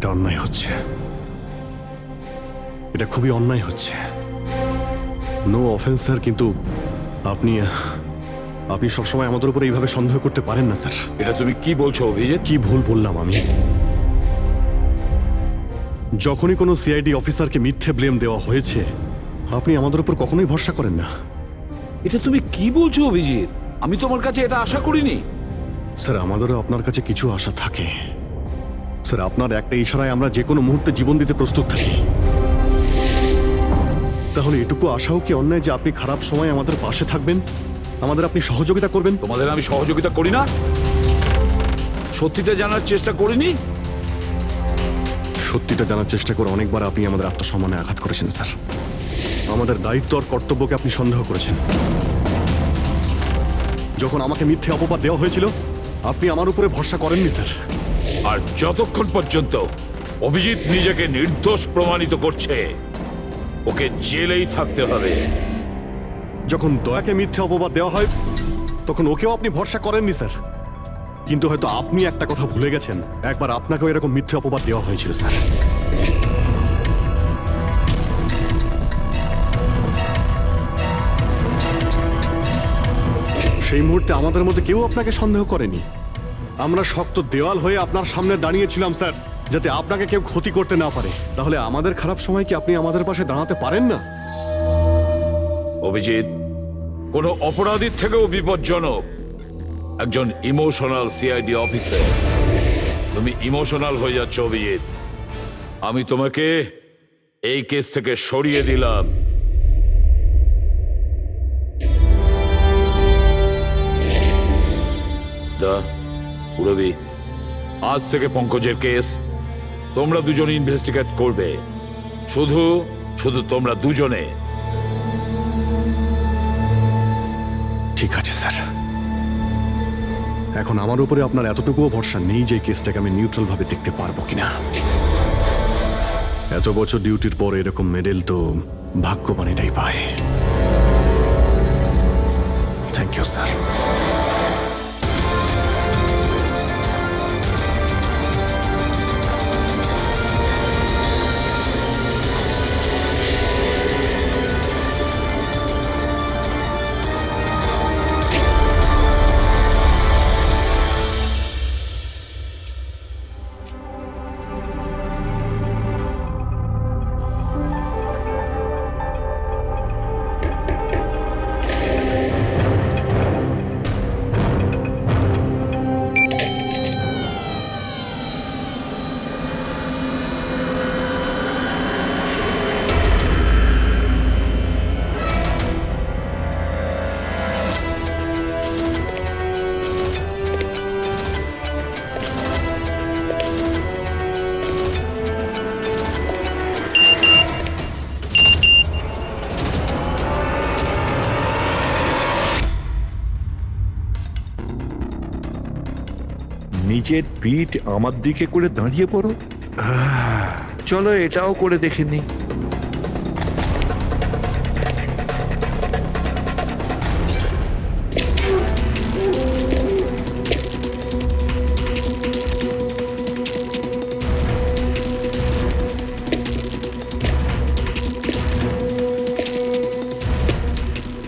এটা অন্যায় হচ্ছে, এটা খুবই অন্যায় হচ্ছে। নো অফেন্স স্যার, কিন্তু আপনি আপনি সবসময় আমাদের উপরে এইভাবে সন্দেহ করতে পারেন না স্যার। এটা তুমি কি বলছো অভিজিৎ? কি ভুল বললাম আমি? যখনই কোনো সিআইডি অফিসারকে মিথ্যে ব্লেম দেওয়া হয়েছে, আপনি আমাদের উপর কখনোই ভরসা করেন না। এটা তুমি কি বলছো অভিজিৎ? আমি তোমার কাছে এটা আশা করিনি। স্যার, আমাদেরও আপনার কাছে কিছু আশা থাকে স্যার। আপনার একটা ইশারায় আমরা যে কোনো মুহূর্তে জীবন দিতে প্রস্তুত থাকি। তাহলে এটুকু আশাও কি অন্যায় যে আপনি খারাপ সময় আমাদের পাশে থাকবেন, আমাদের আপনি সহযোগিতা করবেন? তোমাদের আমি সহযোগিতা করি না? সত্যিটা জানার চেষ্টা করিনি? সত্যিটা জানার চেষ্টা করে অনেকবার আপনি আমাদের আত্মসম্মানে আঘাত করেছেন স্যার। আমাদের দায়িত্ব আর কর্তব্যকে আপনি সন্দেহ করেছেন। যখন আমাকে মিথ্যে অপবাদ দেওয়া হয়েছিল, আপনি আমার উপরে ভরসা করেননি স্যার। আর যতক্ষণ পর্যন্ত অভিজিৎ নিজেকে নির্দোষ প্রমাণিত করছে, ওকে জেলেই থাকতে হবে। যখন দয়াকে মিথ্যে অপবাদ দেওয়া হয়, তখন ওকেও আপনি ভরসা করেননি স্যার। কিন্তু হয়তো আপনি একটা কথা ভুলে গেছেন, একবার আপনাকেও এরকম মিথ্যে অপবাদ দেওয়া হয়েছিল স্যার। সেই মুহূর্তে আমাদের মধ্যে কেউ আপনাকে সন্দেহ করেনি। আমরা শক্ত দেওয়াল হয়ে আপনার সামনে দাঁড়িয়েছিলাম স্যার, যাতে আপনাকে কেউ ক্ষতি করতে না পারে। তাহলে আমাদের খারাপ সময় কি আপনি আমাদের পাশে দাঁড়াতে পারেন না? অভিজিৎ কোনো অপরাধীর থেকেও বিপজ্জনক একজন ইমোশনাল সিআইডি অফিসার। তুমি ইমোশনাল হয়ে যাচ্ছ অভিজিৎ। আমি তোমাকে এই কেস থেকে সরিয়ে দিলাম। পুরবি, আজ থেকে পঙ্কজের কেস তোমরা দুজন ইনভেস্টিগেট করবে। শুধু শুধু তোমরা দুজনে। ঠিক আছে স্যার। এখন আমার উপরে আপনার এতটুকুও ভরসা নেই যে কেসটাকে আমি নিউট্রাল ভাবে দেখতে পারবো কিনা। এত বছর ডিউটির পর এরকম মেডেল তো ভাগ্যবানেরাই পায়। Thank you sir. নিজের পিঠ আমার দিকে করে দাঁড়িয়ে পড়ো। চলো এটাও করে দেখে নি।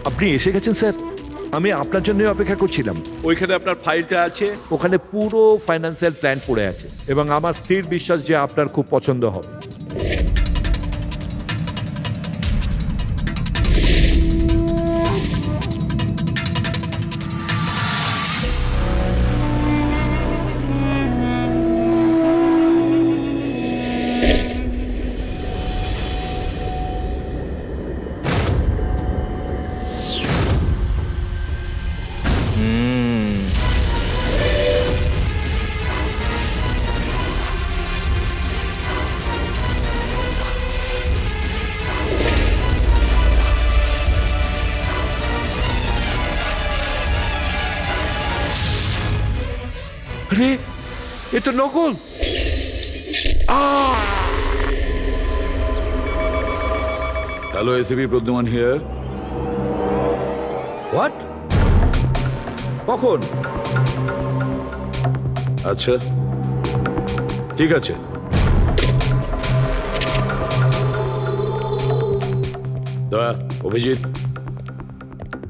আপনি এসে গেছেন স্যার। আমি আপনার জন্য অপেক্ষা করছিলাম। ওইখানে আপনার ফাইলটা আছে, ওখানে পুরো ফাইন্যান্সিয়াল প্ল্যান পড়ে আছে এবং আমার স্থির বিশ্বাস যে আপনার খুব পছন্দ হবে। আরে এ তো নকল। Hello, ACP Pradyuman here. What? কখন? আচ্ছা ঠিক আছে। দয়া, অভিজিৎ,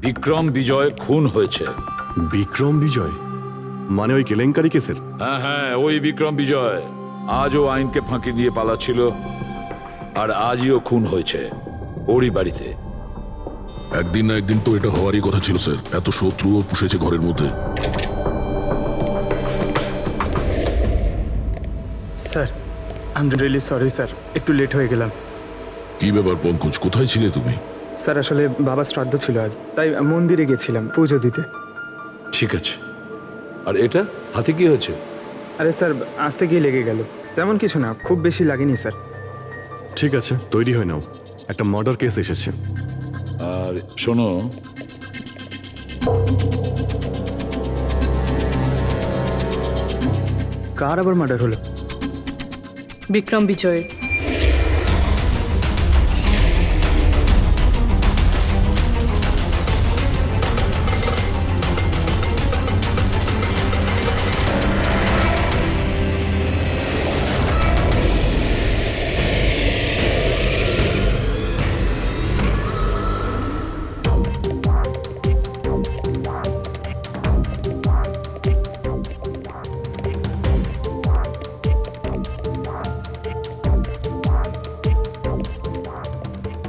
বিক্রম বিজয় খুন হয়েছে। বিক্রম বিজয় মানে ওই কেলেঙ্কারি কেসের? হ্যাঁ হ্যাঁ, ওই বিক্রম বিজয় আজও আইনকে ফাঁকি দিয়ে পালাচ্ছিল, আর আজও খুন হয়েছে ওরই বাড়িতে। একদিন না একদিন তো এটা হওয়ারই কথা ছিল স্যার, এত শত্রুও পুষেছে ঘরের মধ্যে। Sir I am really sorry sir, একটু লেট হয়ে গেলাম। কি ব্যাপার পঙ্কজ, কোথায় ছিলে তুমি? স্যার আসলে বাবার শ্রাদ্ধ ছিল আজ, তাই মন্দিরে গেছিলাম পুজো দিতে। ঠিক আছে, আর এটা হাতে কি হয়েছে? আরে স্যার আসতে গিয়ে লেগে গেল, তেমন কিছু না, খুব বেশি লাগেনি স্যার। ঠিক আছে, তৈরি হয়ে নাও, একটা মার্ডার কেস এসেছে। আর শোনো, কার আবার মার্ডার হলো? বিক্রম বিজয়।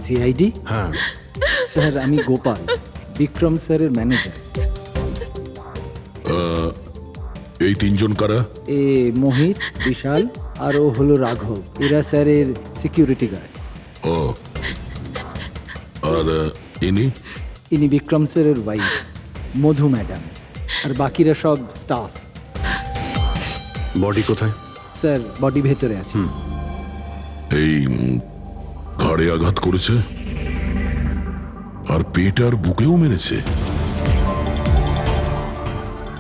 সিআইডি? হ্যাঁ, স্যার আমি গোপাল, বিক্রম স্যারের ম্যানেজার। এই তিনজন কারা? এ মোহিত, বিশাল আর ও হলো রাঘব, এরা স্যারের সিকিউরিটি গার্ডস। ও, আর ইনি? ইনি বিক্রম স্যারের ওয়াইফ মধু ম্যাডাম, আর বাকিরা সব স্টাফ। বডি কোথায়? স্যার বডি ভেতরে আছে। এই ঘাড়ে আঘাত করেছে আর পেট আর বুকেও মেরেছে।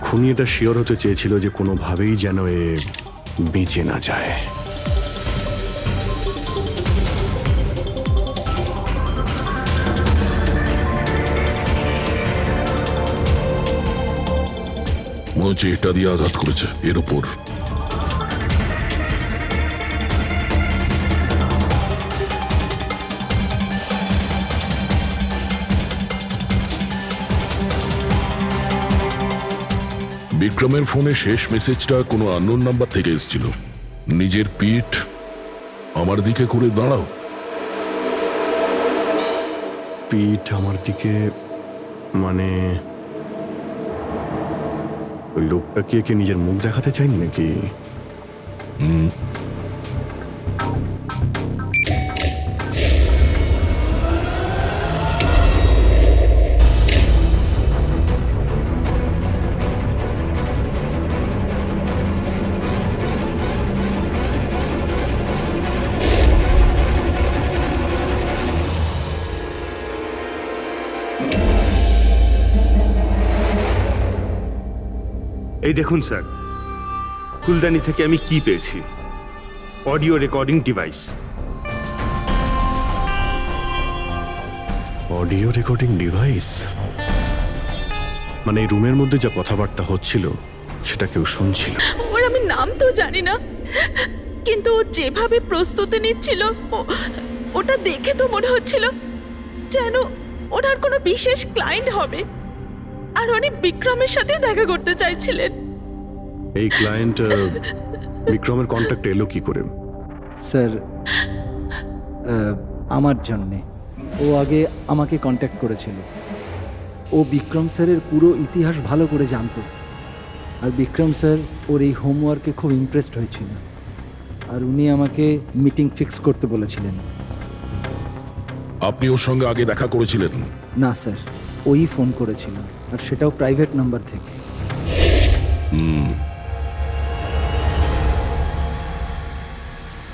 খুনি এটা শিওর হতে চেয়েছিল যে কোনোভাবেই যেন এ বেঁচে না যায়। মনে হচ্ছে এটা দিয়ে আঘাত করেছে এর ওপর। বিক্রমের ফোনে শেষ মেসেজটা কোনো আননোন নাম্বার থেকে এসেছিল। নিজের পিঠ আমার দিকে করে দাঁড়াও। পিঠ আমার দিকে মানে ওই লোকটা কি একে নিজের মুখ দেখাতে চাইনি নাকি? এই দেখুন স্যার, ফুলদানি থেকে আমি কি পেয়েছি, audio recording device. Audio recording device মানে এই রুমের মধ্যে যা কথাবার্তা হচ্ছিল সেটা কেউ শুনছিল। ওর আমি নাম তো জানি না, কিন্তু ও যেভাবে প্রস্তুতি নিচ্ছিল ওটা দেখে তো মনে হচ্ছিল যেন ওনার কোনো বিশেষ ক্লায়েন্ট হবে, আর উনি বিক্রমের সাথে দেখা করতে চাইছিলেন। এই ক্লায়েন্ট বিক্রমের কন্ট্যাক্টে এলো কি করে? স্যার আমার জন্যে ও আগে আমাকে কন্ট্যাক্ট করেছিল। ও বিক্রম স্যারের পুরো ইতিহাস ভালো করে জানতো, আর বিক্রম স্যার ওর এই হোমওয়ার্কে খুব ইমপ্রেসড হয়েছিল, আর উনি আমাকে মিটিং ফিক্স করতে বলেছিলেন। আপনি ওর সঙ্গে আগে দেখা করেছিলেন? না স্যার, ওই ফোন করেছিল, আর সেটাও প্রাইভেট নাম্বার থেকে।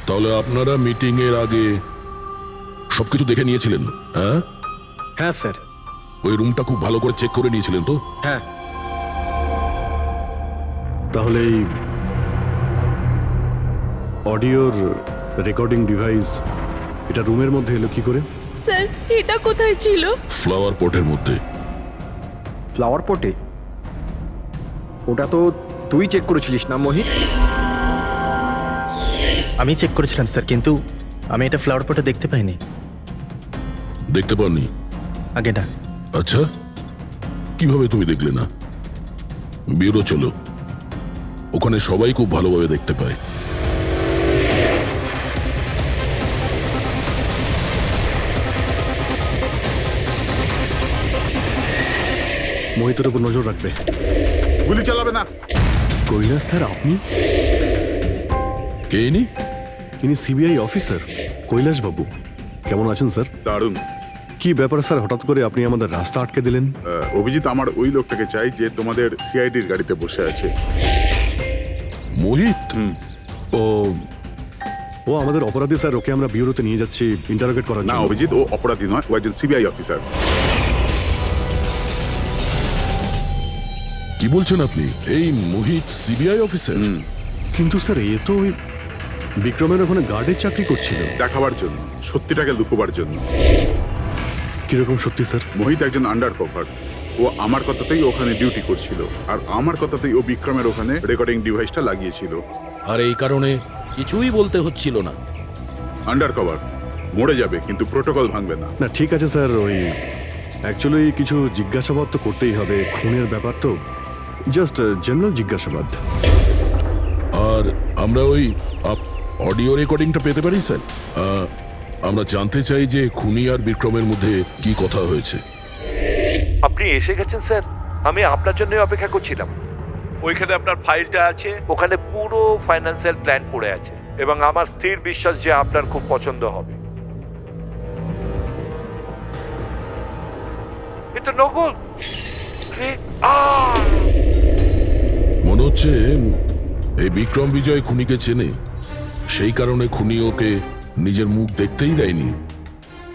তাহলে আপনারা মিটিং এর আগে সবকিছু দেখে নিয়েছিলেন? হ্যাঁ হ্যাঁ স্যার। ওই রুমটা খুব ভালো করে চেক করে নিয়েছিলেন তো? হ্যাঁ। তাহলে এই অডিওর রেকর্ডিং ডিভাইস এটা রুমের মধ্যে এলো কি করে? স্যার এটা কোথায় ছিল? ফ্লাওয়ার পটের মধ্যে। ফ্লাওয়ার পটে? ওটা তো তুই চেক করেছিলিস না মোহিত? আমি চেক করেছিলাম স্যার, কিন্তু আমি এটা ফ্লাওয়ার পটে দেখতে পাইনি। দেখতে পাননি? আগে না। আচ্ছা, কিভাবে তুমি দেখলে না? ব্যুরো চলো, ওখানে সবাই খুব ভালোভাবে দেখতে পায়। মোহিতের উপর নজর রাখবে। গুলি চালাবে না। কৈলাস স্যার, আপনি? কে ইনি? ইনি সিবিআই অফিসার কৈলাস বাবু। কেমন আছেন স্যার? দারুণ। কি ব্যাপার স্যার, হঠাৎ করে আপনি আমাদের রাস্তা আটকে দিলেন? অভিজিৎ আমার ওই লোকটাকে চাই যে তোমাদের সিআইডির গাড়িতে বসে আছে। মোহিত? ও ও আমাদের অপরাধী স্যার, ওকে আমরা ব্যুরোতে নিয়ে যাচ্ছি ইন্টারোগেট করার না জন্য। অভিজিৎ, ও অপরাধী নয়, ও একজন সিবিআই অফিসার। কি বলছেন আপনি? এই মোহিত সিবিআই অফিসার? কিন্তু স্যার, এ তো ওই বিক্রমের ওখানে গার্ডের চাকরি করছিল। দেখাবার জন্য, সত্যিটাকে লুকোবার জন্য। কিরকম সত্যি স্যার? মোহিত একজন আন্ডার কভার। ও আমার কথাতেই ওখানে ডিউটি করছিল, আর আমার কথাতেই ও বিক্রমের ওখানে রেকর্ডিং ডিভাইসটা লাগিয়েছিল। আর এই কারণে কিছুই বলতে হচ্ছিল না। আন্ডার কভার মরে যাবে কিন্তু প্রোটোকল ভাঙবে না। না ঠিক আছে স্যার, ওই অ্যাকচুয়ালি কিছু জিজ্ঞাসাবাদ তো করতেই হবে, খুনের ব্যাপার তো, জাস্ট জেনারেল জিজ্ঞাসাবাদ। আর আমরা ওই অডিও রেকর্ডিংটা পেতে পারি স্যার? আমরা জানতে চাই যে খুনি আর বিক্রমের মধ্যে কি কথা হয়েছে। আপনি এসে গেছেন স্যার, আমি আপনার জন্যই অপেক্ষা করছিলাম। ওইখানে আপনার ফাইলটা আছে, ওখানে পুরো ফাইন্যান্সিয়াল প্ল্যান পড়ে আছে, এবং আমার স্থির বিশ্বাস যে আপনার খুব পছন্দ হবে। এটা নকল। আরে, মনে হচ্ছে এই বিক্রম বিজয় খুনিকে চেনে, সেই কারণে খুনি ওকে নিজের মুখ দেখতেই দেয়নি।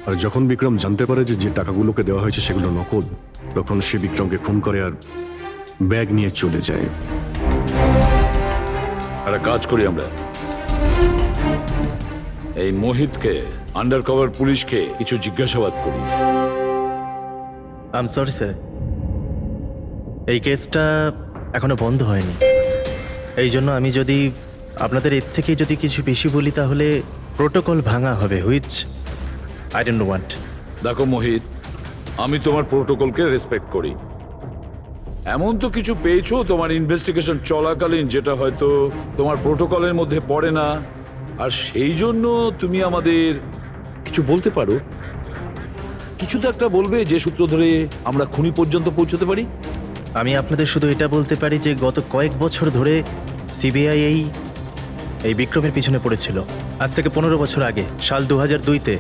আর যখন বিক্রম জানতে পারে যে যে টাকাগুলোকে দেওয়া হয়েছে সেগুলো নকল, তখন সে বিক্রমকে খুন করে আর ব্যাগ নিয়ে চলে যায়। একটা কাজ করি আমরা, এই মোহিতকে, আন্ডার কভার পুলিশকে কিছু জিজ্ঞাসাবাদ করি। আই এম সরি স্যার, এই কেসটা এখনো বন্ধ হয়নি। এই জন্য আমি যদি আপনাদের এর থেকে যদি কিছু বেশি বলি তাহলে প্রোটোকল ভাঙা হবে, হুইচ আই ডোন্ট ওয়ান্ট। দেখো মোহিত, আমি তোমার প্রোটোকলকে রেসপেক্ট করি। এমন তো কিছু পেয়েছো তোমার ইনভেস্টিগেশন চলাকালীন যেটা হয়তো তোমার প্রোটোকলের মধ্যে পড়ে না, আর সেই জন্য তুমি আমাদের কিছু বলতে পারো। কিছু তো একটা বলবে যে সূত্র ধরে আমরা খুনি পর্যন্ত পৌঁছতে পারি। আমি আপনাদের শুধু এটা বলতে পারি যে গত কয়েক বছর ধরে সিবিআই এই বিক্রমের পিছনে পড়েছিল। আজ থেকে 15 বছর আগে, সাল 2002-তে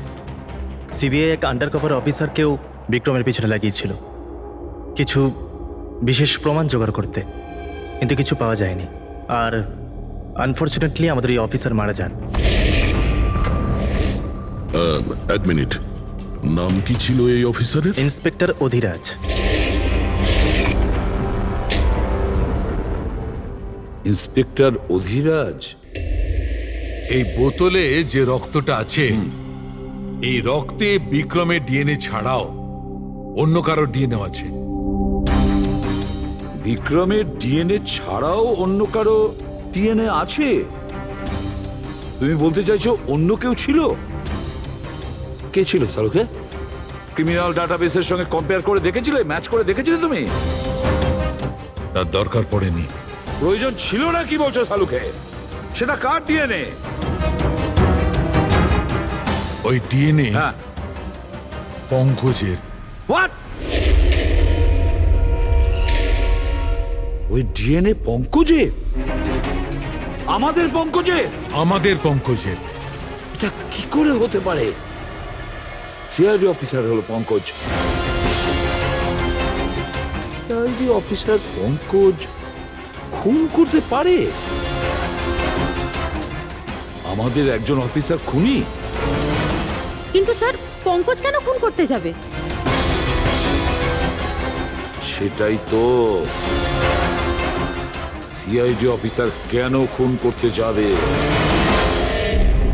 সিবিআই এক আন্ডার কভার অফিসারকেও বিক্রমের পিছনে লাগিয়েছিল কিছু বিশেষ প্রমাণ জোগাড় করতে, কিন্তু কিছু পাওয়া যায়নি। আর আনফর্চুনেটলি আমাদের এই অফিসার মারা যান। এক মিনিট, নাম কি ছিল এই অফিসারের? ইন্সপেক্টর অধিরাজ। ইন্সপেক্টর অধিরাজ? এই বোতলে যে রক্তটা আছে, এই রক্তে বিক্রমের ডিএনএ ছাড়াও অন্য কারো ডিএনএ আছে। বিক্রমের ডিএনএ ছাড়াও অন্য কারো ডিএনএ আছে? তুমি বলতে চাইছো অন্য কেউ ছিল? কে ছিল সালুকে? ক্রিমিনাল ডাটাবেসের সঙ্গে কম্পেয়ার করে দেখেছিলে, ম্যাচ করে দেখেছিলে তুমি? তার দরকার পড়েনি। প্রয়োজন ছিল না কি বলছো সালুকে? সেটা কার ডিএনএ? ওই ডিএনএ হ্যাঁ, পঙ্কজের। হোয়াট? ওই ডিএনএ পঙ্কজের? আমাদের পঙ্কজের? আমাদের পঙ্কজের। এটা কি করে হতে পারে? সিআইডি অফিসার হলো পঙ্কজ। সিআইডি অফিসার পঙ্কজ খুন করতে পারে? আমাদের একজন অফিসার খুনি? কিন্তু স্যার, পঙ্কজ কেন খুন করতে যাবে? সেটাই তো, সিআইডি অফিসার কেন খুন করতে যাবে?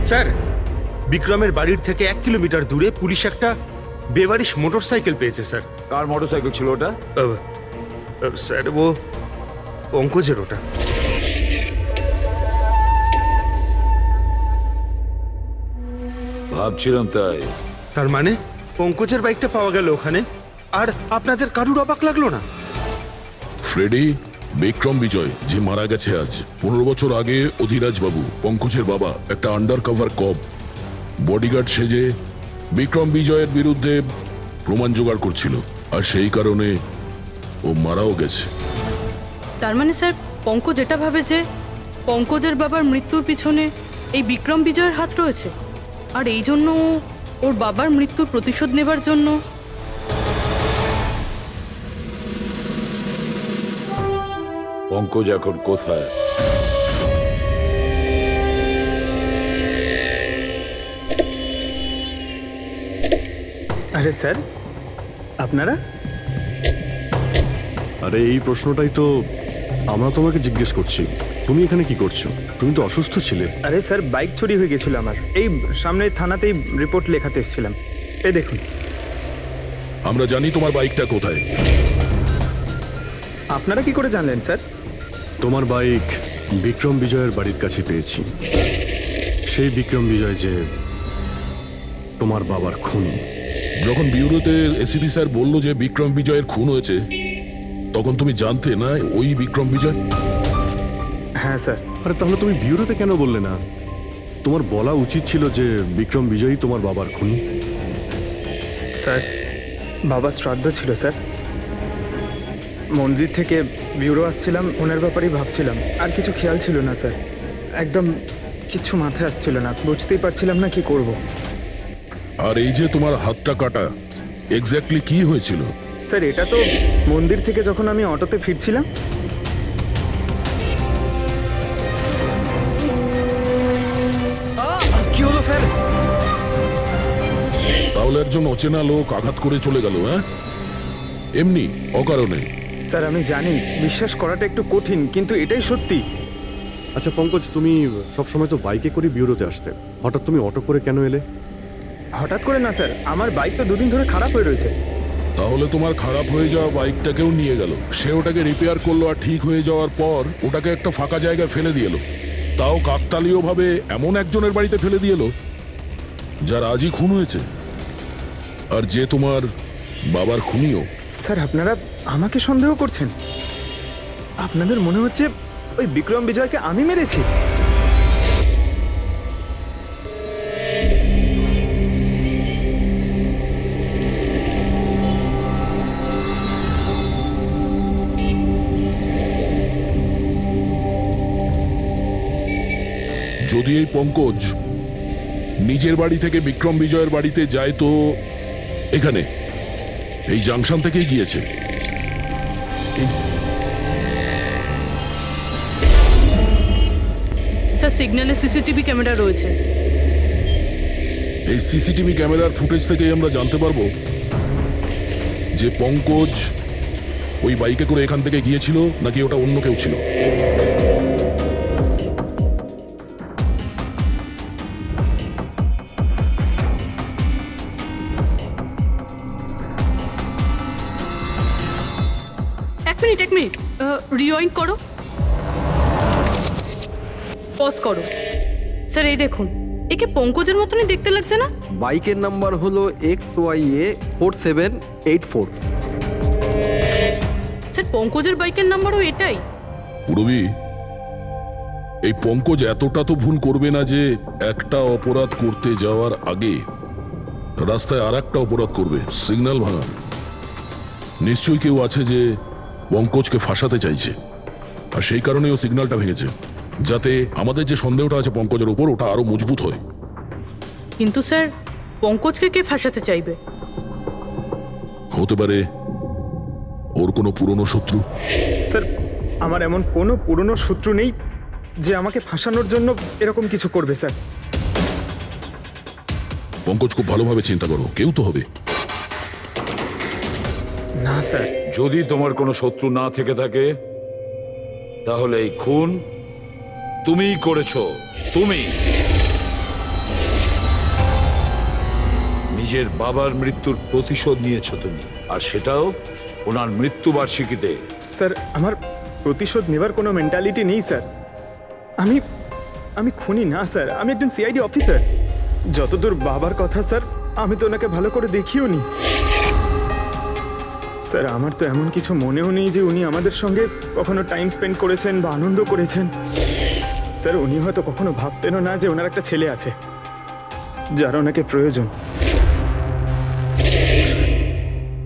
স্যার, বিক্রমের বাড়ির থেকে 1 কিলোমিটার দূরে পুলিশ একটা বেবারিশ মোটরসাইকেল পেয়েছে স্যার। কার মোটরসাইকেল ছিল ওটা? স্যার, ও পঙ্কজের ওটা। ভাবছিলাম তাই। তার মানে পঙ্কজের বাইকটা পাওয়া গেল ওখানে, আর আপনাদের কারুর অবাক লাগলো না? ফ্রেডি, বিক্রম বিজয় যে মারা গেছে আজ 15 বছর আগে, অধিরাজ বাবু পঙ্কজের বাবা একটা আন্ডার কভার কপ বডিগার্ড সেজে বিক্রম বিজয়ের বিরুদ্ধে প্রমাণ জোগাড় করছিল, আর সেই কারণে ও মারাও গেছে। তার মানে স্যার পঙ্কজ এটা ভাবে যে পঙ্কজের বাবার মৃত্যুর পিছনে এই বিক্রম বিজয়ের হাত রয়েছে, আর এই জন্য ওর বাবার মৃত্যুর প্রতিশোধ নেবার জন্য পঙ্কজ এখন কোথায়? আরে স্যার, আপনারা? আরে এই প্রশ্নটাই তো আমরা তোমাকে জিজ্ঞেস করছি। তুমি এখানে কি করছো? তুমি তো অসুস্থ ছিলে। আরে স্যার, বাইক চুরি হয়ে গেছিল আমার। এই সামনের থানাতেই রিপোর্ট লেখাতে এসেছিলাম। এই দেখুন। আমরা জানি তোমার বাইকটা কোথায়। আপনারা কি করে জানলেন স্যার? তোমার বাইক বিক্রম বিজয়ের বাড়ির কাছে পেয়েছি। সেই বিক্রম বিজয় যে তোমার বাবার খুনি। যখন বিউরোতে এসিপি স্যার বলল যে বিক্রম বিজয়ের খুন হয়েছে, তখন তুমি জানতে না ওই বিক্রম বিজয়? হ্যাঁ স্যার। আরে তাহলে তুমি বিউরোতে কেন বললে না? তোমার বলা উচিত ছিল যে বিক্রম বিজয়ই তোমার বাবার খুনি। স্যার, বাবা শ্রাদ্ধ ছিল স্যার। মন্দির থেকে বিউরো আসছিলাম, ওনার ব্যাপারেই ভাবছিলাম, আর কিছু খেয়াল ছিল না স্যার। একদম কিছু মাথায় আসছিল না, বুঝতেই পারছিলাম না কি করব। আর এই যে তোমার হাতটা কাটা, এক্স্যাক্টলি কি হয়েছিল? স্যার, এটা তো মন্দির থেকে যখন আমি অটোতে ফিরছিলাম। কি হলো স্যার? তাহলে একজন অচেনা লোক আঘাত করে চলে গেল, হ্যাঁ? এমনি অকারণে? স্যার, আমি জানি বিশ্বাস করাটা একটু কঠিন, কিন্তু এটাই সত্যি। আচ্ছা পঙ্কজ, তুমি সবসময় তো বাইকে করে বিউরোতে আসতে, হঠাৎ তুমি অটো করে কেন এলে? হঠাৎ করে না স্যার, আমার বাইক তো দুদিন ধরে খারাপ হয়ে রয়েছে। তাহলে তোমার খারাপ হয়ে যাওয়া বাইকটাকেও নিয়ে গেল, সে ওটাকে রিপেয়ার করলো, আর ঠিক হয়ে যাওয়ার পর ওটাকে একটা ফাঁকা জায়গায় ফেলে দিয়ে এলো, তাও কাকতালীয় ভাবে এমন একজনের বাড়িতে ফেলে দিয়ে এলো যার আজই খুন হয়েছে, আর যে তোমার বাবার খুনিও। স্যার, আপনারা আমাকে সন্দেহ করছেন? আপনাদের মনে হচ্ছে ওই বিক্রম বিজয়কে আমি মেরেছি? যদি এই পঙ্কজ নিজের বাড়ি থেকে বিক্রম বিজয়ের বাড়িতে যায়, তো এখানে এই জাংশন থেকেই গিয়েছে। স্যার, সিগন্যালে সিসিটিভি ক্যামেরা রয়েছে। এই সিসিটিভি ক্যামেরার ফুটেজ থেকেই আমরা জানতে পারবো যে পঙ্কজ ওই বাইকে করে এখান থেকে গিয়েছিল নাকি ওটা অন্য কেউ ছিল। এক মিনিট রিওয়াইন্ড করো, পজ করো। স্যার, এই দেখুন, একে পঙ্কজের মতনই দেখতে লাগছে না? বাইকের নাম্বার হলো XYA4784। স্যার, পঙ্কজের বাইকের নাম্বারও এটাই। পুরবি, এই পঙ্কজ এতটা তো ভুল করবে না যে একটা অপরাধ করতে যাওয়ার আগে রাস্তায় আর একটা অপরাধ করবে, সিগন্যাল ভাঙা। নিশ্চয়ই কেউ আছে যে পঙ্কজকে ফাঁসাতে চাইছে, আর সেই কারণে ও সিগন্যালটা ভেঙেছে, যাতে আমাদের যে সন্দেহটা আছে পঙ্কজের উপর, ওটা আরো মজবুত হয়। কিন্তু স্যার, পঙ্কজকে কে ফাঁসাতে চাইবে? হতে পারে ওর কোনো পুরনো শত্রু। স্যার, আমার এমন কোনো পুরনো শত্রু নেই যে আমাকে ফাঁসানোর জন্য এরকম কিছু করবে স্যার। পঙ্কজ, খুব ভালোভাবে চিন্তা করো, কেউ তো হবে। না স্যার। যদি তোমার কোনো শত্রু না থেকে থাকে, তাহলে এই খুন তুমিই করেছো। তুমি নিজের বাবার মৃত্যুর প্রতিশোধ নিয়েছো তুমি, আর সেটাও ওনার মৃত্যুবার্ষিকীতে। স্যার, আমার প্রতিশোধ নেবার কোনো মেন্টালিটি নেই স্যার। আমি খুনি না স্যার, আমি একজন সিআইডি অফিসার। যতদূর বাবার কথা স্যার, আমি তো ওনাকে ভালো করে দেখিও নি। স্যার আমার তো এমন কিছু মনেও নেই যে উনি আমাদের সঙ্গে কখনো টাইম স্পেন্ড করেছেন বা আনন্দ করেছেন। স্যার উনি হয়তো কখনো ভাবতেনও না যে ওনার একটা ছেলে আছে যার ওনাকে প্রয়োজন।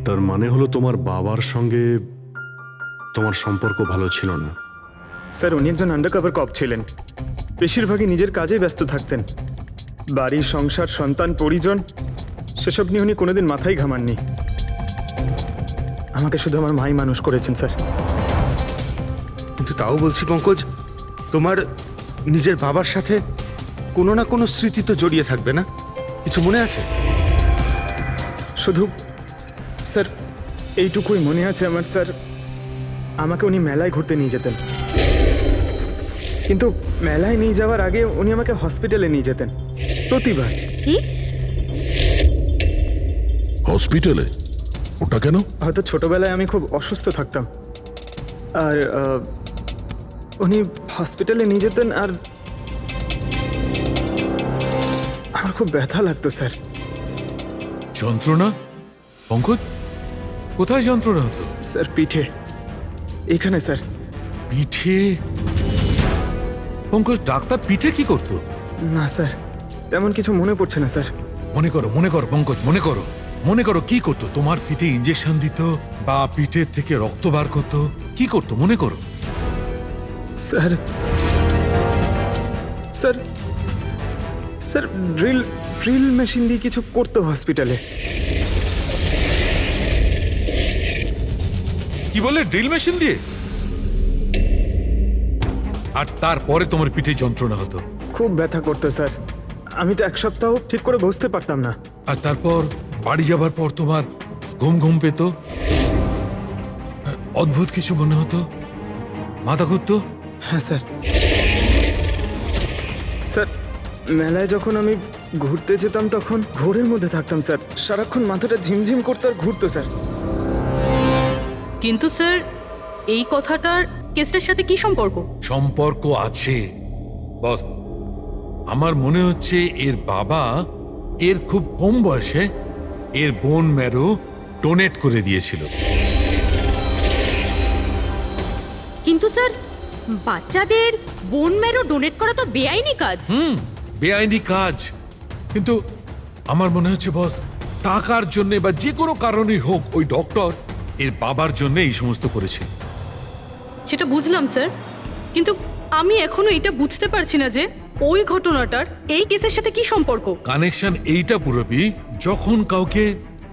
তার মানে হলো তোমার বাবার সঙ্গে তোমার সম্পর্ক ভালো ছিল না? স্যার উনি একজন আন্ডারকভার কপ ছিলেন, বেশিরভাগই নিজের কাজে ব্যস্ত থাকতেন। বাড়ি, সংসার, সন্তান, পরিজন সেসব নিয়ে উনি কোনোদিন মাথায় ঘামাননি। আমাকে শুধু আমার মাই মানুষ করেছেন স্যার। কিন্তু তাও বলছি পঙ্কজ, তোমার নিজের বাবার সাথে কোনো না কোনো স্মৃতি তো জড়িয়ে থাকবে না? কিছু মনে আছে? শুধু স্যার এইটুকুই মনে আছে আমার স্যার, আমাকে উনি মেলায় ঘুরতে নিয়ে যেতেন, কিন্তু মেলায় নিয়ে যাওয়ার আগে উনি আমাকে হসপিটালে নিয়ে যেতেন প্রতিবার। কি? হসপিটালে? ওটা কেন? হয়তো ছোটবেলায় আমি খুব অসুস্থ থাকতাম, আর উনি হসপিটালে নিয়ে যেতেন, আর আমার খুব ব্যথা লাগতো স্যার। যন্ত্রণা? পঙ্কজ, কোথায় যন্ত্রণা হতো? স্যার পিঠে, এখানে স্যার। পিঠে? পঙ্কজ, ডাক্তার পিঠে কি করতো? না স্যার, তেমন কিছু মনে পড়ছে না স্যার। মনে করো পঙ্কজ, মনে করো কি করতো? তোমার পিঠে ইঞ্জেকশন দিত বা পিঠের থেকে রক্ত বার করতো? কি করতো মনে করো? Sir sir sir drill machine দিয়ে কিছু করতো হসপিটালে। কি বলে? ড্রিল মেশিন দিয়ে? আর তারপরে তোমার পিঠে যন্ত্রণা হতো? খুব ব্যথা করতো স্যার, আমি তো এক সপ্তাহ ঠিক করে বসতে পারতাম না। আর তারপর বাড়ি যাবার পর তোমার ঘুম পেত, অদ্ভুত কিছু মনে হতো, মাথা ঘুরতো? হ্যাঁ স্যার। স্যার মেলায় যখন আমি ঘুরতে যেতাম তখন ঘোরের মধ্যে থাকতাম স্যার, সারাক্ষণ মাথাটা ঝিমঝিম করতো আর ঘুরতো স্যার। কিন্তু স্যার এই কথাটার কেসটার সাথে কি সম্পর্ক? সম্পর্ক আছে বস। আমার মনে হচ্ছে এর বাবা এর খুব কম বয়সে এর বোন ম্যারো ডোনেট করে দিয়েছিল। কিন্তু স্যার বাচ্চাদের বোন ম্যারো ডোনেট করা তো বেআইনি কাজ। বেআইনি কাজ, কিন্তু আমার মনে হচ্ছে বস টাকার জন্য বা যে কোনো কারণেই হোক ওই ডক্টর এর বাবার জন্য এই সমস্ত করেছে। সেটা বুঝলাম স্যার, কিন্তু আমি এখনো এটা বুঝতে পারছি না যে ওই ঘটনাটার এই কেসের সাথে কি সম্পর্ক। কানেকশন এইটা পুরোপুরি, যখন কাউকে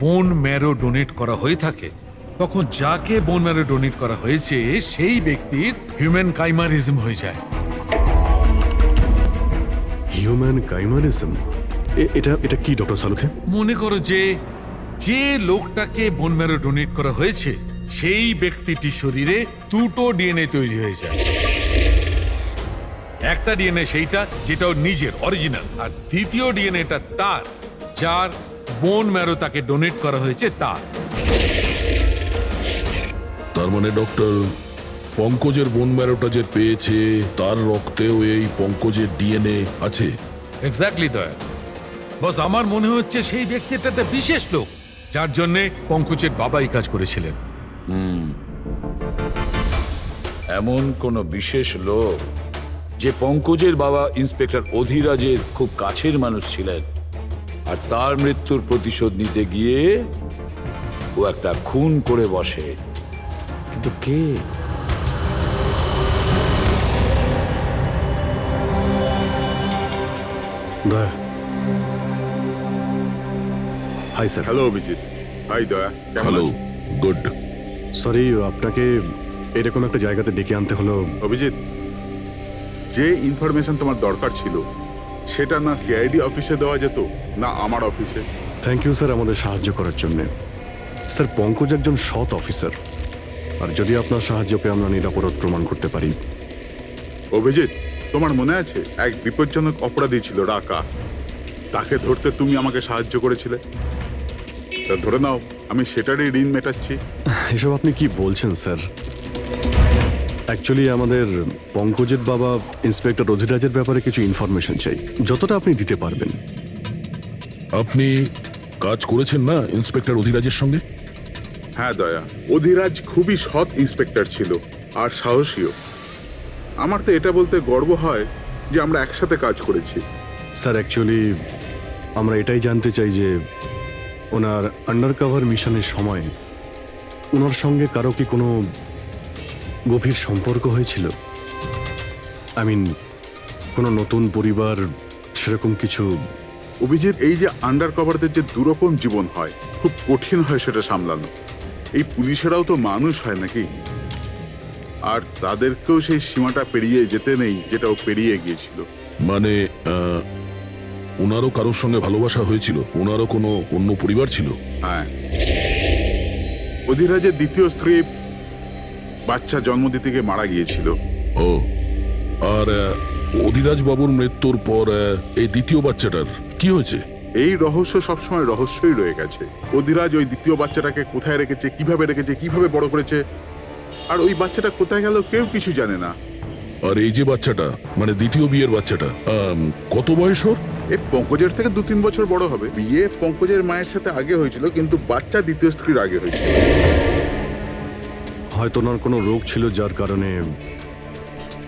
বোন ম্যারো ডোনেট করা হয়ে থাকে তখন যাকে বোন ম্যারো ডোনেট করা হয়েছে সেই ব্যক্তির হিউম্যান কাইমারিজম হয়ে যায়। হিউম্যান কাইমারিজম? এটা কি ডক্টর সালুখে? মনে করো যে লোকটাকে বোন ম্যারো ডোনেট করা হয়েছে সেই ব্যক্তিটির শরীরে দুটো ডিএনএ তৈরি হয়ে যায়। একটা ডিএনএ সেইটা যেটা ওর নিজের অরিজিনাল, আর দ্বিতীয় ডিএনএটা তার যার বোন ম্যারো তাকে ডোনেট করা হয়েছে তার। তার মানে ডক্টর, পঙ্কজের বোন ম্যারোটা যে পেয়েছে তার রক্তেও এই পঙ্কজের ডিএনএ আছে? এক্স্যাক্টলি দয়া বস, আমার মনে হচ্ছে সেই ব্যক্তিটা একটা বিশেষ লোক যার জন্য পঙ্কজের বাবাই কাজ করেছিলেন। এমন কোন বিশেষ লোক যে পঙ্কজের বাবা ইন্সপেক্টর অধিরাজের খুব কাছের মানুষ ছিলেন, আর তার মৃত্যুর প্রতিশোধ নিতে গিয়ে ও একটা খুন করে বসে। কিন্তু কে? Daya. Hi sir. Hello Abhijit. Hi Daya. Hello, good. Sorry আপনাকে এরকম একটা জায়গাতে ডেকে আনতে হলো। অভিজিৎ, যে ইনফরমেশন তোমার দরকার ছিল সেটা না সিআইডি অফিসে দেওয়া যেত না আমার অফিসে? থ্যাংক ইউ স্যার আমাদের সাহায্য করার জন্য। স্যার পঙ্কজ একজন সৎ অফিসার, আর যদি আপনার সাহায্যকে আমরা নিরাপরাধ প্রমাণ করতে পারি। অভিজিৎ, তোমার মনে আছে এক বিপজ্জনক অপরাধী ছিল রাকা, তাকে ধরতে তুমি আমাকে সাহায্য করেছিলে। তা ধরে নাও আমি সেটারই ঋণ মেটাচ্ছি। এসব আপনি কি বলছেন স্যার? অ্যাকচুয়ালি আমাদের পঙ্কজের বাবা ইন্সপেক্টর অধিরাজের ব্যাপারে কিছু ইনফরমেশন চাই, যতটা আপনি দিতে পারবেন। আপনি কাজ করেছেন না ইন্সপেক্টর অধিরাজের সঙ্গে? হ্যাঁ দয়া, অধিরাজ খুবই সৎ ইন্সপেক্টর ছিল আর সাহসীও। আমার তো এটা বলতে গর্ব হয় যে আমরা একসাথে কাজ করেছি। স্যার অ্যাকচুয়ালি আমরা এটাই জানতে চাই যে ওনার আন্ডারকভার মিশনের সময় ওনার সঙ্গে কারো কি কোনো গভীর সম্পর্ক হয়েছিল? আই মিন কোনো নতুন পরিবার সেরকম কিছু? অভিজিৎ, এই যে আন্ডার কভারদের যে দুরকম জীবন হয়, খুব কঠিন হয় সেটা সামলানো। এই পুলিশেরাও তো মানুষ হয় নাকি, আর তাদেরকেও সেই সীমাটা পেরিয়ে যেতে নেই যেটা ও পেরিয়ে গিয়েছিল। মানে ওনারও কারোর সঙ্গে ভালোবাসা হয়েছিল? ওনারও কোনো অন্য পরিবার ছিল? হ্যাঁ, অধিরাজের দ্বিতীয় স্ত্রী বাচ্চা জন্ম দিতে গিয়ে মারা গিয়েছিল। ও, আর অধিরাজ বাবুর মৃত্যুর পর এই দ্বিতীয় বাচ্চাটার কি হয়েছে? এই রহস্য সবসময় রহস্যই রয়ে গেছে। অধিরাজ ওই দ্বিতীয় বাচ্চাটাকে কোথায় রেখেছে, কিভাবে বড় করেছে, আর ওই বাচ্চাটা কোথায় গেল কেউ কিছু জানে না। আর এই যে বাচ্চাটা, মানে দ্বিতীয় বিয়ের বাচ্চাটা, কত বয়স ওর? এ পঙ্কজের থেকে 2-3 বছর বড় হবে। বিয়ে পঙ্কজের মায়ের সাথে আগে হয়েছিল, কিন্তু বাচ্চা দ্বিতীয় স্ত্রীর আগে হয়েছিল। হয়তো ওনার কোনো রোগ ছিল যার কারণে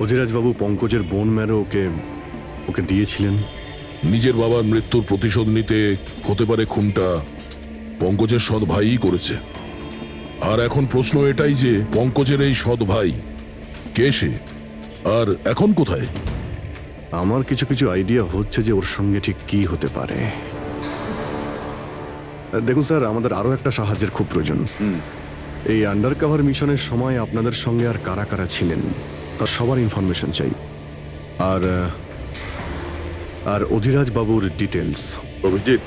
অধিরাজবাবু পঙ্কজের বোন ম্যারো ওকে দিয়েছিলেন। নিজের বাবার মৃত্যুর প্রতিশোধ নিতে হতে পারে খুনটা পঙ্কজের সৎ ভাইই করেছে। আর এখন প্রশ্ন এটাই যে পঙ্কজের এই সৎ ভাই কে সে, আর এখন কোথায়? আমার কিছু কিছু আইডিয়া হচ্ছে যে ওর সঙ্গে ঠিক কি হতে পারে। দেখুন স্যার, আমাদের আরো একটা সাহায্যের খুব প্রয়োজন। এই আন্ডারকভার মিশনের সময় আপনাদের সঙ্গে আর কারা কারা ছিলেন তার সবার ইনফরমেশন চাই, আর অধিরাজ বাবুর ডিটেলস। অভিজিৎ,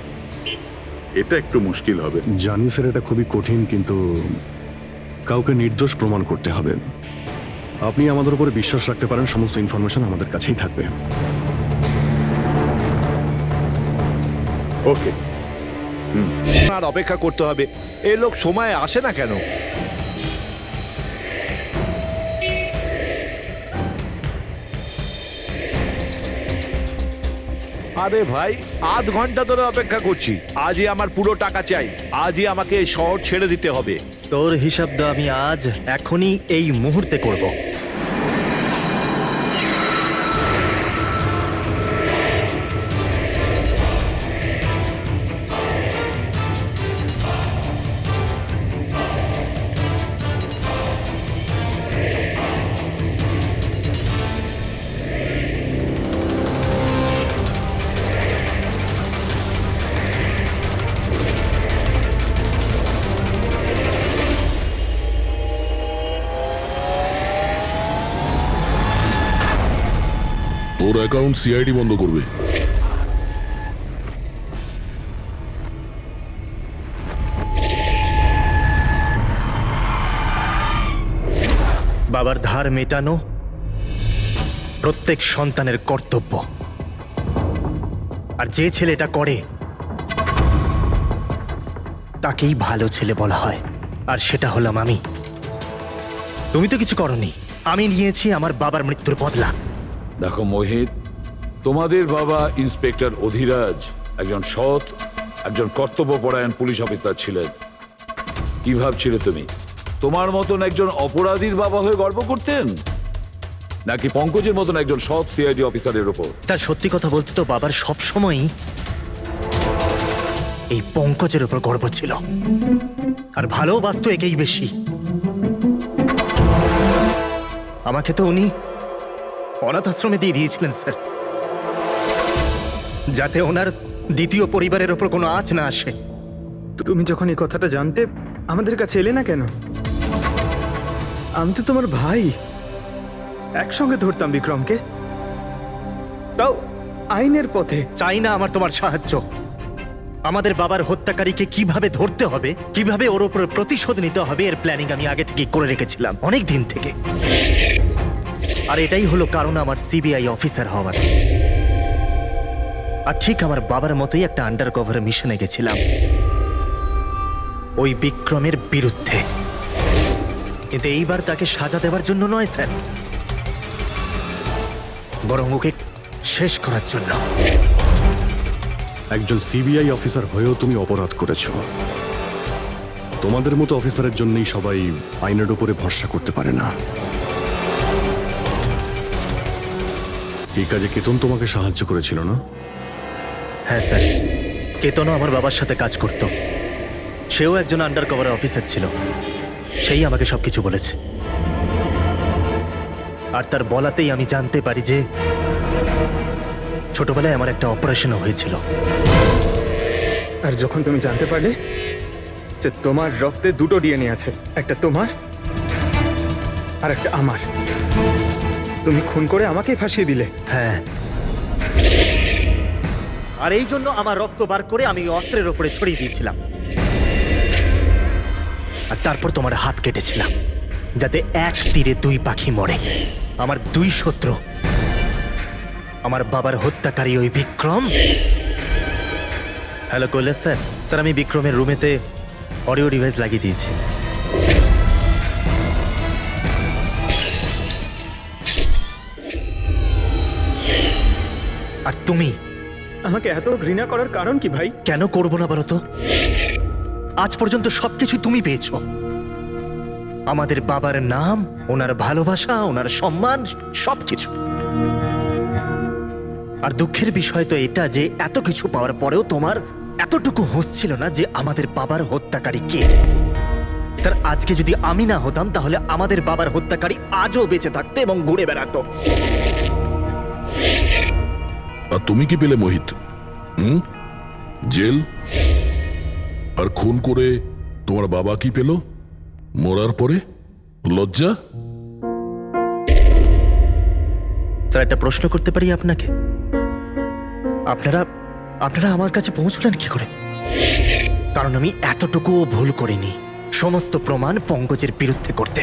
এটা একটু মুশকিল হবে। জানি স্যার, এটা খুবই কঠিন, কিন্তু কাউকে নির্দোষ প্রমাণ করতে হবে। আপনি আমাদের উপরে বিশ্বাস রাখতে পারেন, সমস্ত ইনফরমেশন আমাদের কাছেই থাকবে। ওকে। আর অপেক্ষা করতে হবে। এই লোক সময় আসে না কেন? আরে ভাই, আধ ঘন্টা ধরে অপেক্ষা করছি। আজই আমার পুরো টাকা চাই। আজই আমাকে এই শহর ছেড়ে দিতে হবে। তোর হিসাব তো আমি আজ এখনই এই মুহূর্তে করব। তোর অ্যাকাউন্ট সিআইডি বন্ধ করবে। বাবার ধার মেটানো প্রত্যেক সন্তানের কর্তব্য, আর যে ছেলেটা করে তাকেই ভালো ছেলে বলা হয়, আর সেটা হলাম আমি। তুমি তো কিছু করনি, আমি নিয়েছি আমার বাবার মৃত্যুর বদলা। দেখো মোহিত, তোমাদের বাবা ইন্সপেক্টর অধিরাজ একজন সৎ, একজন কর্তব্যপরায়ণ পুলিশ অফিসার ছিলেন। কি ভাবছিলে তুমি তোমার মতন একজন অপরাধীর বাবা হয়ে গর্ব করতেন, নাকি পঙ্কজের মতন একজন সৎ সিআইডি অফিসারের উপর? তার সত্যি কথা বলতে তো বাবার সবসময়ই এই পঙ্কজের উপর গর্ব ছিল, আর ভালোবাসতো একেই বেশি। আমাকে তো উনি অনাথ আশ্রমে দিয়ে দিয়েছিলেন স্যার, যাতে ওনার দ্বিতীয় পরিবারের ওপর কোনো আঁচ না আসে। তুমি যখন এই কথাটা জানতে আমাদের কাছে এলে না কেন? আমি তো তোমার ভাই, একসঙ্গে ধরতাম বিক্রমকে, তাও আইনের পথে। চাই না আমার তোমার সাহায্য। আমাদের বাবার হত্যাকারীকে কিভাবে ধরতে হবে, কিভাবে ওর উপর প্রতিশোধ নিতে হবে, এর প্ল্যানিং আমি আগে থেকেই করে রেখেছিলাম, অনেক দিন থেকে। আর এটাই হলো কারণ আমার সিবিআই অফিসার হওয়ার। আর ঠিক আমার বাবার মতোই একটা আন্ডার কভার মিশনে গেছিলাম ওই বিক্রমের বিরুদ্ধে, কিন্তু এইবার তাকে সাজা দেওয়ার জন্য নয় স্যার, বরং ওকে শেষ করার জন্য। একজন সিবিআই অফিসার হয়েও তুমি অপরাধ করেছো। তোমাদের মতো অফিসারের জন্যই সবাই আইনের উপরে ভরসা করতে পারে না। এই কাজে কেতন তোমাকে সাহায্য করেছিল না? হ্যাঁ স্যার, কেতনও আমার বাবার সাথে কাজ করত। সেও একজন আন্ডার কভার অফিসার ছিল। সেই আমাকে সবকিছু বলেছে। আর তার বলাতেই আমি জানতে পারি যে ছোটবেলায় আমার একটা অপারেশনও হয়েছিল। আর যখন তুমি জানতে পারলে যে তোমার রক্তে দুটো ডিএনএ আছে, একটা তোমার আর একটা আমার, তুমি খুন করে আমাকেই ফাঁসিয়ে দিলে। হ্যাঁ, আর এই জন্য আমার রক্ত বার করে আমি অস্ত্রের ওপরে ছড়িয়ে দিয়েছিলাম। আর তারপর তোমার হাত কেটেছিলাম, যাতে এক তীরে দুই পাখি মরে। আমার দুই শত্রু, আমার বাবার হত্যাকারী ওই Vikram. Hello Kailash sir. Sir, আমি বিক্রমের রুমেতে অডিও ডিভাইস লাগিয়ে দিয়েছি। আর তুমি আমাকে এত ঘৃণা করার কারণ কি ভাই? কেন করবো না বলো তো? আজ পর্যন্ত সবকিছু তুমি পেয়েছো। আমাদের বাবার নাম, ওনার ভালোবাসা, ওনার সম্মান, সবকিছু। আর দুঃখের বিষয় তো এটা যে এত কিছু পাওয়ার পরেও তোমার এতটুকু হুঁশ ছিল না যে আমাদের বাবার হত্যাকারী কে। স্যার, আজকে যদি আমি না হতাম তাহলে আমাদের বাবার হত্যাকারী আজও বেঁচে থাকতো এবং ঘুরে বেড়াতো। আর তুমি কি পেলে মোহিত? জেল। আর খুন করে তোমার বাবা কি পেল? মরার পরে লজ্জা। স্যার, একটা প্রশ্ন করতে পারি আপনাকে? আপনারা আমার কাছে পৌঁছলেন কি করে? কারণ আমি এতটুকুও ভুল করিনি সমস্ত প্রমাণ পঙ্কজের বিরুদ্ধে করতে।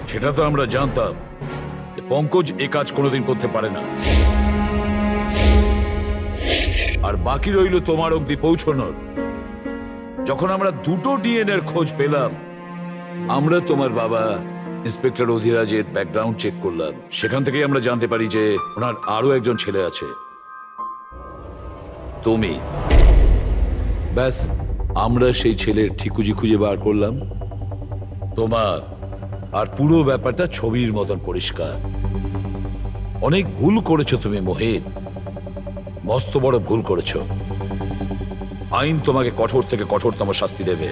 সেটা তো আমরা জানতাম যে পঙ্কজ এ কাজ কোনোদিন করতে পারে না। আর বাকি রইল তোমার অবধি পৌঁছানোর। যখন আমরা দুটো ডিএনএর খোঁজ পেলাম, আমরা তোমার বাবা ইন্সপেক্টর অধিরাজের ব্যাকগ্রাউন্ড চেক করলাম। সেখান থেকেই আমরা জানতে পারি যে ওনার আরো একজন ছেলে আছে, তুমি। ব্যাস, আমরা সেই ছেলের ঠিকুজি খুঁজে বার করলাম। তোমার আর পুরো ব্যাপারটা ছবির মতন পরিষ্কার। অনেক ভুল করেছো তুমি মোহিত, মস্ত বড় ভুল করেছো। আইন তোমাকে কঠোর থেকে কঠোরতম শাস্তি দেবে।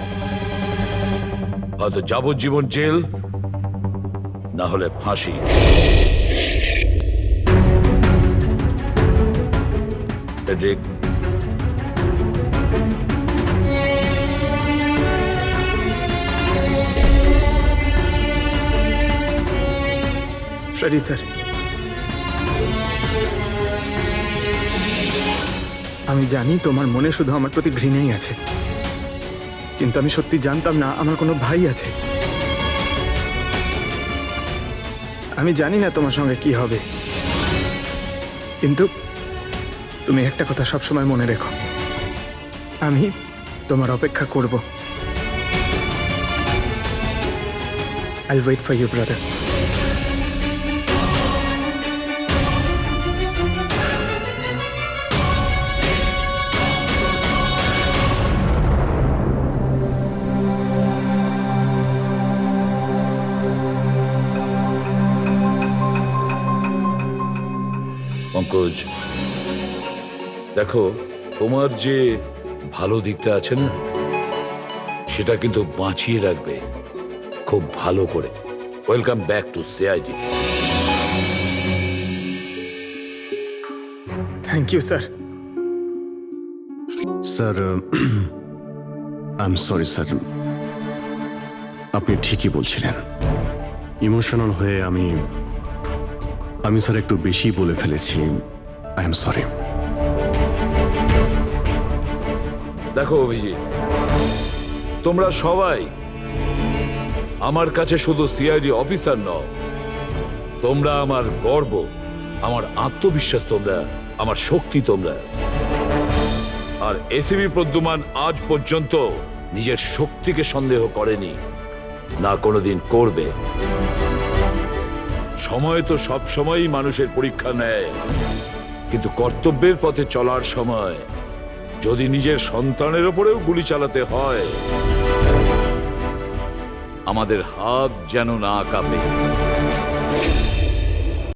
হয়তো যাবজ্জীবন জেল, না হলে ফাঁসি। ফ্রেডরিক, সরি স্যার, আমি জানি তোমার মনে শুধু আমার প্রতি ঘৃণাই আছে, কিন্তু আমি সত্যি জানতাম না আমার কোনো ভাই আছে। আমি জানি না তোমার সঙ্গে কি হবে, কিন্তু তুমি একটা কথা সবসময় মনে রেখো, আমি তোমার অপেক্ষা করব। I'll wait for you, brother. Pankaj, দেখো, তোমার যে ভালো দিকটা আছে না, সেটা কিন্তু বাঁচিয়ে রাখবে খুব ভালো করে। Welcome back to CID. Thank you sir. Sir, I am sorry sir, আপনি ঠিকই বলছিলেন। ইমোশনাল হয়ে আমি স্যার একটু বেশি বলে ফেলেছি। I am sorry. দেখো অভিজিৎ, তোমরা সবাই আমার কাছে শুধু সিআইডি অফিসার নও, তোমরা আমার গর্ব, আমার আত্মবিশ্বাস, তোমরা আমার শক্তি। তোমরা আর এসিবি প্রদ্যুমান আজ পর্যন্ত নিজের শক্তিকে সন্দেহ করেনি, না কোনোদিন করবে। সময় তো সব সময়ই মানুষের পরীক্ষা নেয়, কিন্তু কর্তব্যের পথে চলার সময় যদি নিজের সন্তানের ওপরেও গুলি চালাতে হয়, আমাদের হাত যেন না কাঁপে।